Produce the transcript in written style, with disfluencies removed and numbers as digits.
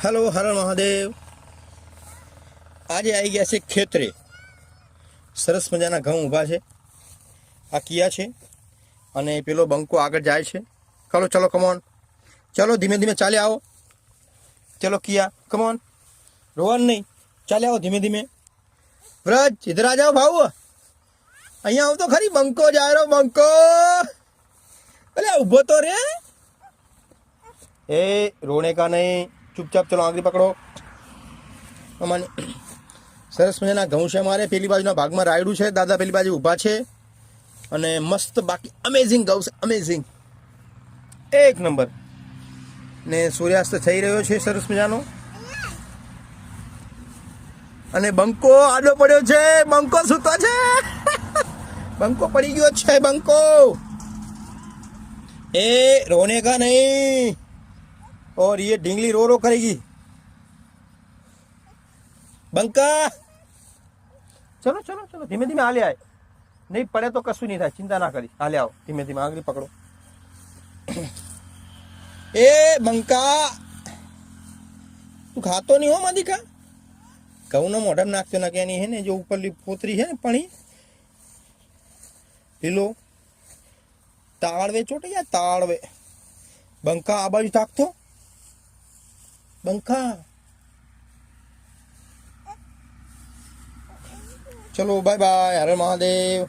Hello હર મહાદેવ। આજે આવી ગયા છે ખેતરે। સરસ મજાના ઘઉં ઊભા છે। આ કિયા છે અને પેલો બંકો આગળ જાય છે। ચલો ચલો કમોન, ચલો ધીમે ધીમે ચાલે આવો। ચલો કિયા કમોન, રોવાનું નહીં, ચાલે આવો ધીમે ધીમે। વ્રજ ઇધર આ જાઓ ભાવ, અહીંયા આવ તો ખરી। બંકો જાય રહ્યો બંકો, અલે ઊભો તો રે। એ રોने का नहीं, चुपचाप चलो आंगળી પકડો। અમાને સરસ મજાના ઘઉં છે અમારે। પેલી બાજુના ભાગમાં રાયડું છે, દાદા પેલી બાજુ ઊભા છે અને મસ્ત બાકી અમેઝિંગ ઘઉં છે, અમેઝિંગ એક નંબર। ને સૂર્યાસ્ત થઈ રહ્યો છે સરસ મજાનો અને બંકો આડો પડ્યો છે। બંકો સૂતો છે, બંકો પડી ગયો છે। બંકો એ રોने का नहीं, और ये ढींगली रो रो करेगी। બંકા ચલો ચલો ચલો ધીમે ધીમે હાલે આય, નહીં પડે તો કશું નહીં થાય, ચિંતા ના કરી। હાલે આવો ધીમે ધીમે, આંગળી પકડો। એ બંકા તું ખાતો નહીં હો માદિકા, ઘઉંનો મોઢામાં નાખતો ના કે એની હે ને જો ઉપરલી પોતરી છે ને પણી લીલો તાળવે ચોટે યાર, તાળવે। બંકા આ બાજુ તાકતો, બંકા ચલો બાય બાય, હરે મહાદેવ।